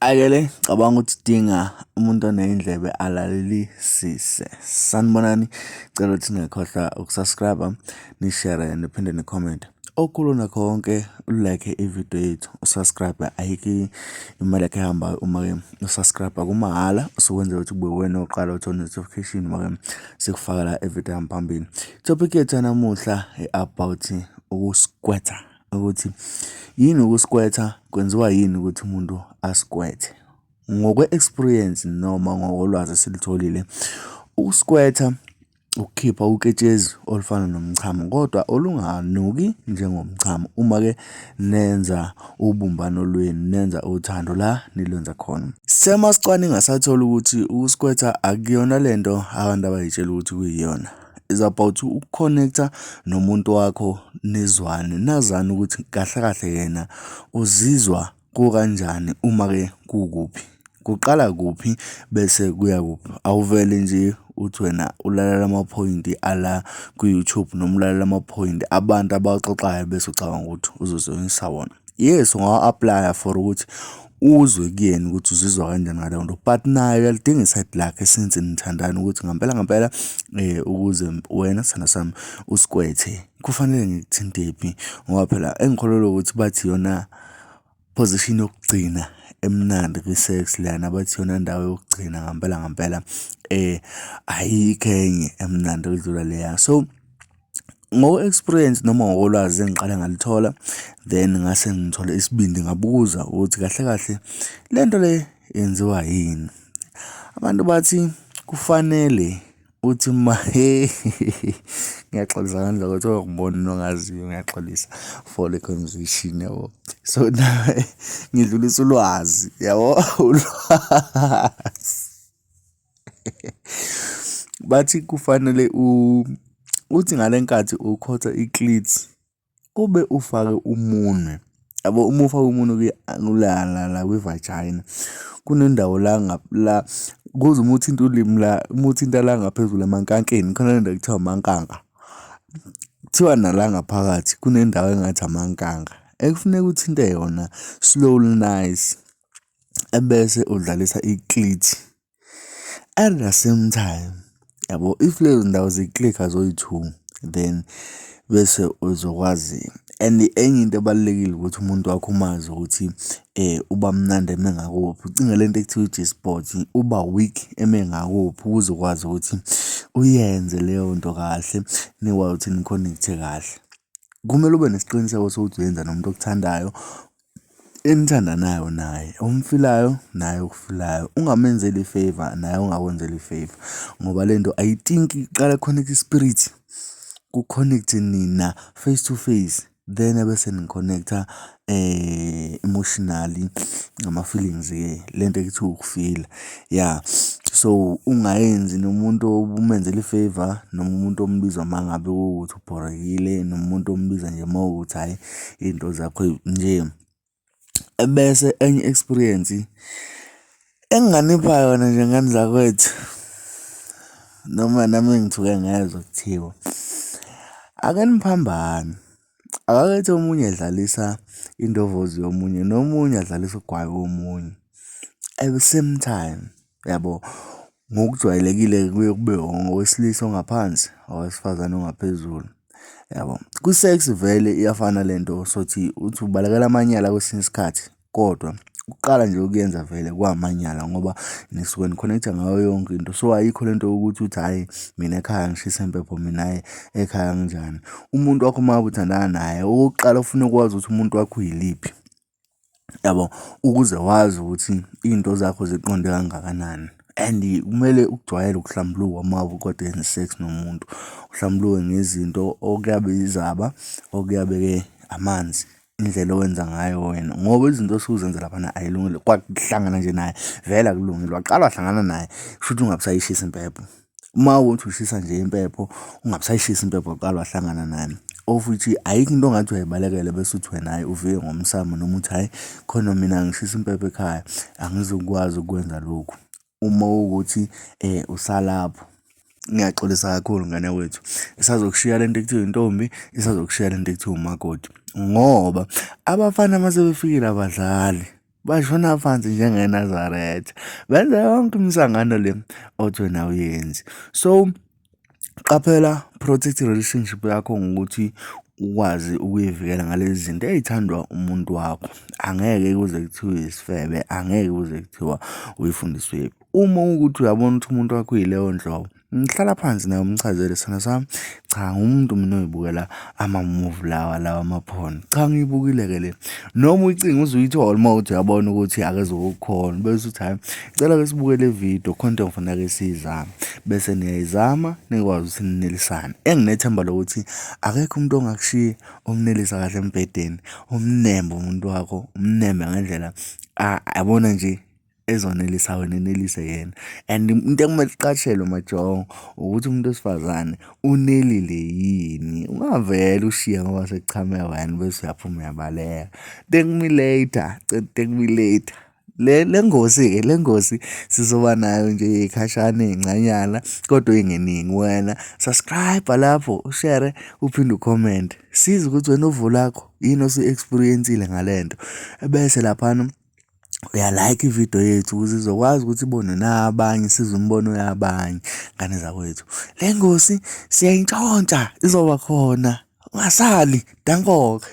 Akele cabanga ukuthi dinga umuntu oneyindlebe alalelisise. Sanibonani, cela ukuthi ningakhohlwa ukusubscribe, nishare niphinde nicomment. Okukhulu nakho konke ulike ivideo yethu, usubscribe ayikho imali yakhe ehambayo uma-ke usubscribe kumahhala usukwenza ukuthi kube wena oqala uthola notification uma-ke sikufaka la evideo yaphambili. Topic yethu yanamuhla about ukusquirta, ukuthi yini ukusquirta, kwenziwa yini ukuthi umuntu asquirte. Ngokwe-experience noma ngokolwazi esilitholile, ukusquirta ukukhipha uketshezi olufana nomchamo kodwa olunganuki njengomchamo. Uma-ke nenza ubumbano lwenu, nenza uthando la nilwenza khona. Semasicwaninga sathola ukuthi ukusquirta akuyona lento abantu abayitshela ukuthi kuyiyona. Is about ukuconnecta nomuntu wakho, nizwane, nazane ukuthi kahle kahle yena uzizwa kukanjani uma-ke kukuphi. Kuqala kuphi bese kuya kuphi. Awuvele nje uthi wena ulalela amaphoyinti ala ku-YouTube noma ulalela amaphoyinti abantu abaxoxayo bese ucabanga ukuthi uzozwisisa wona. Yes, ungawa-aplya for ukuthi uzwe kuyena ukuthi uzizwa kanjani ngaleyo nto, but naye uyalidinga iside lakhe since nithandana ukuthi ngempela ukuze wena sithanda sami usquirte kufanele ngikuthintephi, ngoba phela engikholelwa ukuthi bathi yona position yokugcina emnandi kwi-sex lana, bathi yona ndawo yokugcina ngempela ayikho enye emnandi ukudlula leya. So ngo-experience noma ngokolwazi engiqale ngalithola, then ngase ngithola isibindi ngabuza ukuthi kahle kahle le nto le yenziwa yini. Abantu bathi kufanele uthi ngiyaxolisa ngandlela ukuthi ngibona nongaziyo, ngiyaxolisa for the conversation, yabo. So nawe ngidlulisa ulwazi, yabo, ulwazi. Bathi kufanele uthi ngale nkathi ukhotha icleats kube ufake umunwe, yabo. Uma ufake umunwe la kwi-vagina kunendawo la kuze uma uthinta ulimi la, uma uthinta la ngaphezulu emankankeni khona le ndawo kuthiwa amankanka, kuthiwa nala ngaphakathi kunendawo engathi amankanka ekufuneka uthinte yona slowly nice, ebese udlalisa icleat at the same time, yabo. If lezo ndawo ziclicka zoyi-2 then bese uzokwazi. And enye into ebalulekile ukuthi umuntu wakho umazi ukuthi uba mnandi eme ngakuphi. Ucinga lento ekuthiwa i-G-spot, uba weak eme ngakuphi ukuze ukwazi ukuthi uyenze leyo nto kahle, nikwazi ukuthi nikhonekte kahle. Kumele ube nesiqiniseko sokuthi uyenza nomuntu okuthandayo, enithandanayo naye, omfilayo naye okufilayo. Ungamenzeli ifavor naye ungakwenzeli ifavor, ngoba lento ayithinki iqala connect spirit, ku-connecte nina face to face, then ebese niconnecta emotionally ngama-feelings-ke, lento ekuthiwa ukufila, yeah. So ungayenzi nomuntu umenzela ifavor, noma umuntu ombiza uma ngabe ukuthi ubhorekile, noma umuntu ombiza nje uma ukuthi hhayi into zakho nje. Ebese enye experience enginganipha yona nje ngani zakwethu, noma nami ngithuke ngezwa kuthiwa ake niphambane, akakethi omunye edlalisa indovozi yomunye nomunye adlalisa ugwayi womunye at the same time, yabo. Ngokujwayelekile kuye kube owesilisa ongaphansi, owesifazane ongaphezulu, yabo. Kwi-sex vele iyafana lento sothi uthi ubalekela amanyala kwesinye isikhathi, kodwa uqala nje ukuyenza vele kwamanyala ngoba nisuke nikhonekta ngayo yonke into. So ayikho lento yokuthi uthi hhayi mina ekhaya ngishisa impepho, mina ekhaya nginjani. Umuntu wakho uma uthandana naye, okokuqala ufuna ukwazi ukuthi umuntu wakho uyiliphi, yabo, ukuze wazi ukuthi into zakho ziqonde kangakanani. And kumele ukujwayele ukuhlambuluka uma ukade yenza sex nomuntu, uhlambuluke ngezinto okuyabe izaba, okuyabe-ke amanzi, indlela owenza ngayo wena, ngoba izinto osuzenza laphana ayilungile. Kwakuhlangana nje naye vele akulungile, waqala wahlangana naye kushuthi ungabusayishisa impepho. Uma uthi ushisa nje impepho, ungabusayishisa impepho, waqala wahlangana naye, of which ayikho into ongathi uyayibalekela bese uthi wena hhayi ufike ngomsamo, noma uthi hhayi khona mina ngishisa impepho ekhaya angizukwazi ukwenza lokhu. Uma ukuthi usalapho, ngiyaxolisa kakhulu ngane wethu, isazokushiya lento ekuthiwa intombi, isazokushiya lento ekuthiwa umakoti, ngoba abafana uma sebefikile abadlali, bashona phansi njengeNazaretha, benza yonke imisangano le othi wena uyenzi. So qaphela, protect i-relationship yakho ngokuthi ukwazi ukuyivikela ngalezi zinto ey'thandwa umuntu wakho. Angeke kuze kuthiwe isifebe, angeke kuze kuthiwa uyifundiswe. Uma ukuthi uyabona ukuthi umuntu wakho uyileyo nhlobo, ngihlala phansi nawe umchazele, sithando sami, cha umuntu mina oyibukela ama-movie lawa amaphone, cha ngiyibukile-ke le, noma uyicinga uze uyithole uma uthi uyabona ukuthi akezokukhona, bese uthi hhayi cela ke sibuke le video, khonto ngifuneka siyizame, bese niyayizama nikwazi ukuthi ninelisane. Enginethemba lokuthi akekho umuntu ongakushiya umnelisa kahle embhedeni, umnembe umuntu wakho, umnembe ngendlela yabona nje ezonelisa wena, enelise yena. And into ekumele iqatshelwe majongo ukuthi umuntu wesifazane unelile yini. Ungavele ushiye ngoba sekuchame wena bese uyaphuma uyabaleka. Thank me later, thank me later. Le ngosi-ke, le ngosi sizoba nayo nje yikhashana ey'ncanyana kodwa ey'ngeningi. Wena subscribe lapho, ushare, uphinde ucomment. Siza ukuthi wena uvo lakho yini osu-experience-ile ngale nto. Ebese laphana uyalike ividiyo yethu ukuze izokwazi ukuthi ibonwe nabanye, sizwe imibono yabanye ngane zakwethu. Le ngosi siyayintshontsha, izoba khona, ungasali, dankoke.